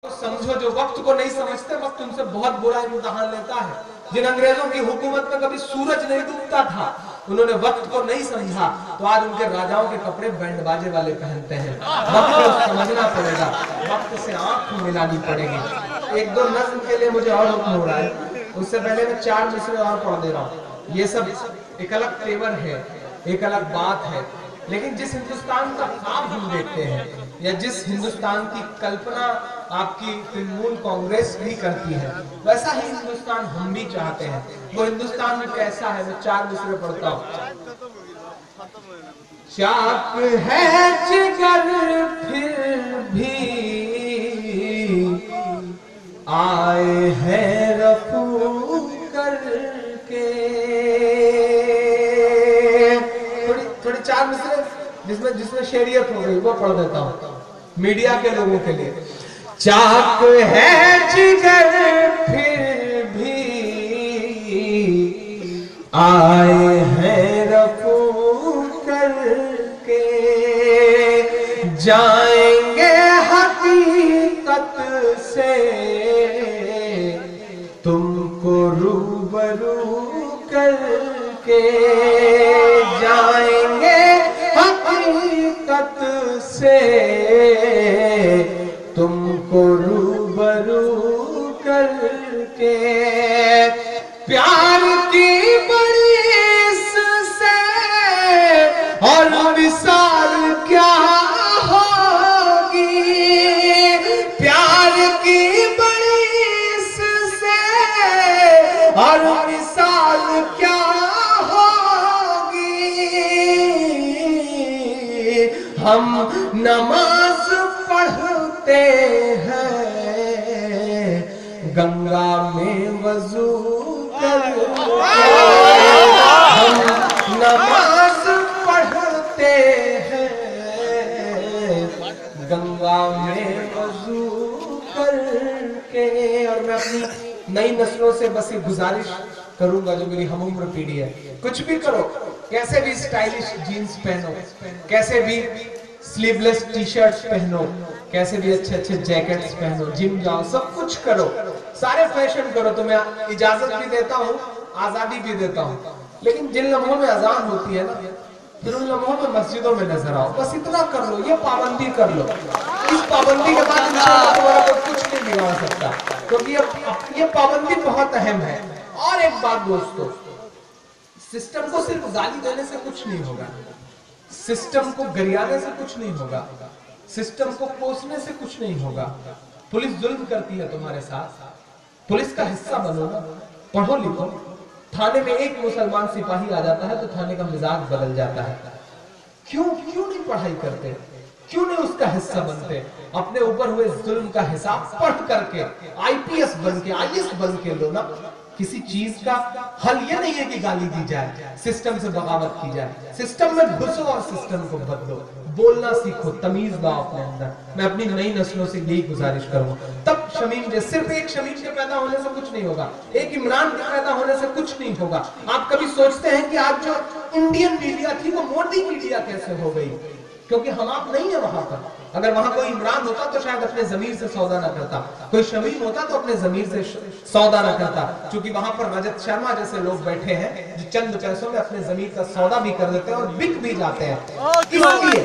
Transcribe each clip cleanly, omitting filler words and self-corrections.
समझो जो वक्त को नहीं समझते, वक्त उनसे बहुत बुरा इम्तिहान लेता है। जिन अंग्रेजों की हुकूमत में कभी सूरज नहीं डूबता था, उन्होंने वक्त को नहीं समझा, तो आज उनके राजाओं के कपड़े बैंड बाजे वाले पहनते हैं। वक्त को समझना पड़ेगा, वक्त से आंख मिलानी पड़ेगी। एक दो नज्म के लिए मुझे और हुक्म हो रहा है, उससे पहले मैं 4 मिसरे और पढ़ दे रहा हूँ। ये सब एक अलग तेवर है, एक अलग बात है, लेकिन जिस हिंदुस्तान का ख्वाब हम देखते हैं या जिस हिंदुस्तान की कल्पना आपकी तृणमूल कांग्रेस भी करती है, वैसा ही हिंदुस्तान हम भी चाहते हैं। वो हिंदुस्तान में कैसा है, मैं 4 मिसरे पढ़ता हूँ। चाक है जिगर फिर भी आए हैं रफू करके। थोड़ी 4 मिसरे जिसमें शेरियत हो गई वो पढ़ देता हूँ मीडिया के लोगों के लिए। चाक है जिगर फिर भी आए हैं रफू करके, जाएंगे हकीकत से तुमको रूबरू करके, जाएंगे हकीकत से तुमको रूबरू करके। प्यार की बरिस से और विशाल क्या होगी, प्यार की बरिस से और विशाल क्या होगी। हम नमाज पढ़ते हैं गंगा में वजू करके, हम नमाज पढ़ते हैं गंगा में वजू करके। और मैं अपनी नई नस्लों से बस ये गुजारिश करूंगा, जो मेरी हमउम्र पीढ़ी है, कुछ भी करो, कैसे भी स्टाइलिश जीन्स पहनो, कैसे भी स्लीवलेस टी-शर्ट्स पहनो, कैसे भी अच्छे अच्छे जैकेट्स पहनो, जिम जाओ, सब कुछ करो, सारे फैशन करो, तो मैं इजाजत भी देता हूँ, आजादी भी देता हूँ। लेकिन जिन लम्हों में अजान होती है ना, फिर उन लम्हों में मस्जिदों में नजर आओ, बस इतना कर लो, ये पाबंदी कर लो। इस पाबंदी के बाद इंशाअल्लाह तुम्हारा कुछ नहीं बिगाड़ सकता, क्योंकि ये पाबंदी बहुत अहम है। और एक बात दोस्तों, सिस्टम को सिर्फ गाली देने से कुछ नहीं होगा, सिस्टम को गरियाने से कुछ नहीं होगा, सिस्टम को कोसने से कुछ नहीं होगा। पुलिस जुल्म करती है तुम्हारे साथ, पुलिस का हिस्सा बनो ना, पढ़ो लिखो। थाने में एक मुसलमान सिपाही आ जाता है तो थाने का मिजाज बदल जाता है। क्यों नहीं पढ़ाई करते, क्यों नहीं उसका हिस्सा बनते? अपने ऊपर हुए जुल्म का हिसाब पढ़ करके आईपीएस बन के, आईएएस बन के लो ना। किसी चीज का हल ये नहीं है कि गाली दी जाए, सिस्टम से बगावत की जाए। सिस्टम में घुसो और सिस्टम को बदलो, बोलना सीखो, तमीज लाओ अपने अंदर। मैं अपनी नई नस्लों से यही गुजारिश करूंगा। तब शमीम के, सिर्फ एक शमीम के पैदा होने से कुछ नहीं होगा, एक इमरान के पैदा होने से कुछ नहीं होगा। आप कभी सोचते हैं कि आज जो इंडियन मीडिया थी वो मोदी मीडिया कैसे हो गई? क्योंकि हम आप नहीं है वहां पर। अगर वहां कोई इमरान होता तो शायद अपने जमीर से सौदा ना करता, कोई शमीम होता तो अपने जमीर से सौदा ना करता। क्योंकि वहां पर रजत शर्मा जैसे लोग बैठे हैं जो चंद पैसों में अपने जमीर का सौदा भी कर देते हैं और बिक भी जाते हैं। इसलिए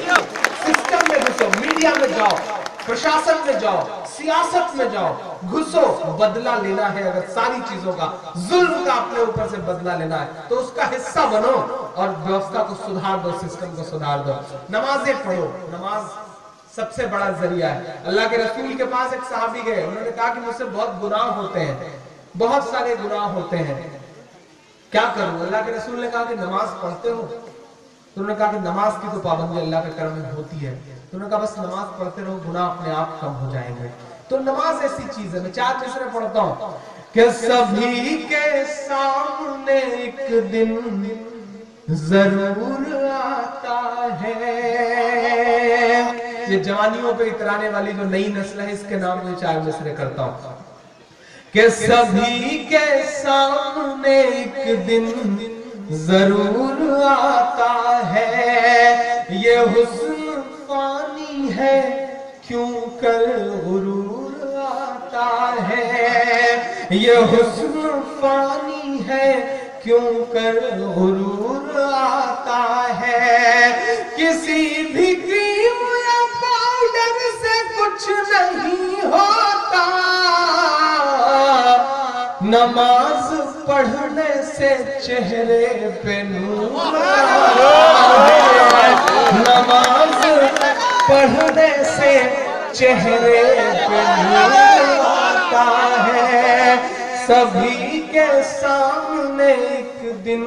सिस्टम में घुसो, मीडिया में जाओ, प्रशासन में जाओ, सियासत में जाओ, घुसो। बदला लेना है अगर सारी चीजों का, जुल्म का अपने ऊपर से बदला लेना है तो उसका हिस्सा बनो और व्यवस्था को सुधार दो, सिस्टम को सुधार दो। नमाजें पढ़ो, नमाज सबसे बड़ा जरिया है। अल्लाह के रसूल के पास एक सहाबी गए, उन्होंने कहा कि मुझसे बहुत गुनाह होते हैं, बहुत सारे गुनाह होते हैं, क्या करूं? अल्लाह के रसूल ने कहा कि नमाज पढ़ते हो? तो उन्होंने कहा कि नमाज की तो पाबंदी अल्लाह के करम में होती है। तो उन्होंने कहा बस नमाज पढ़ते रहो, गुनाह अपने आप कम हो जाएंगे। तो नमाज ऐसी चीज है। मैं 4 मिसरे पढ़ता हूँ कि सभी के सामने एक दिन जरूर आता है। ये जवानियों पे इतराने वाली जो नई नस्ल है, इसके नाम में 4 मिसरे करता हूँ कि सभी के सामने एक दिन जरूर आता है। ये हुस्न फानी है क्यों कर गुरूर ये हुस्न फानी है, क्यों कर गुरूर आता है। किसी भी क्रीम या पाउडर से कुछ नहीं होता, नमाज पढ़ने से चेहरे पे नूर आता है। नमाज पढ़ने से चेहरे पे नूर आता है। सभी के सामने एक दिन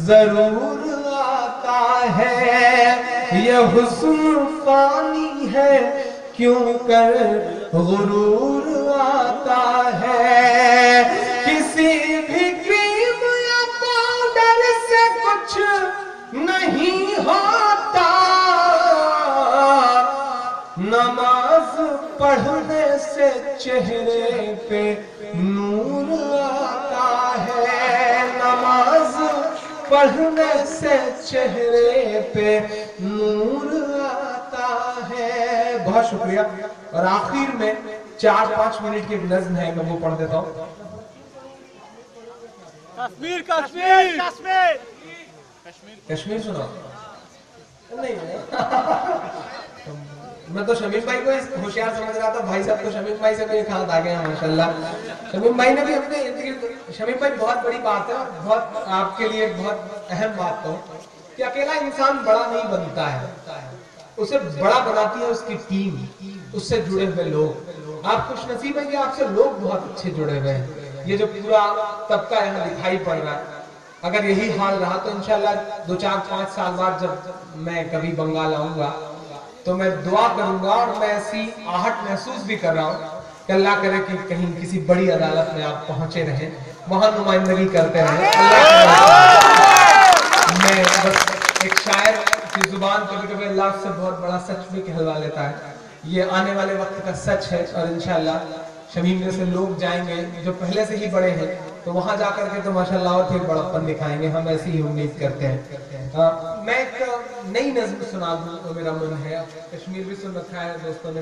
जरूर आता है। यह हुस्न फानी है, क्यों कर गुरूर आता है। किसी भी क्रीम या पाउडर से कुछ नहीं होता, नमाज पढ़ने से चेहरे पे नूर आता है। नमाज पढ़ने से चेहरे पे नूर आता है। बहुत शुक्रिया। और आखिर में 4-5 मिनट की नज़्म है, मैं वो पढ़ देता हूँ। कश्मीर कश्मीर कश्मीर कश्मीर सुना नहीं मैं तो शमीम भाई को होशियार समझ रहा था। भाई साहब तो शमीम भाई से भी खाद आ गए हैं माशाल्लाह। शमीम भाई ने भी अपने इर्द गिर्द, शमीम भाई बहुत बड़ी बात है और बहुत आपके लिए बहुत अहम बात तो कि अकेला इंसान बड़ा नहीं बनता है, उसे बड़ा बनाती है उसकी टीम, उससे जुड़े हुए लोग। आप खुशनसीब है कि आपसे लोग बहुत अच्छे जुड़े हुए हैं। ये जो पूरा तबका यहाँ दिखाई पड़ रहा है, अगर यही हाल रहा तो इंशाल्लाह 2-4-5 साल बाद जब मैं कभी बंगाल आऊंगा तो मैं दुआ करूंगा, और मैं ऐसी आहट महसूस भी कर रहा हूँ कि अल्लाह करे कि कहीं किसी बड़ी अदालत में आप पहुंचे रहें, वहां नुमाइंदगी करते रहें। मैं बस एक शायर की जुबान कभी कभी अल्लाह से बहुत बड़ा सच भी कहलवा लेता है। ये आने वाले वक्त का सच है और इंशाल्लाह शमीम जैसे लोग जाएंगे जो पहले से ही बड़े हैं तो वहां जाकर के तो माशाल्लाह और फिर बड़ापन दिखाएंगे। हम ऐसी ही उम्मीद करते हैं। मैं एक नई नज़्म सुना दूं तो मेरा मन है। कश्मीर भी सुन रखा है दोस्तों ने।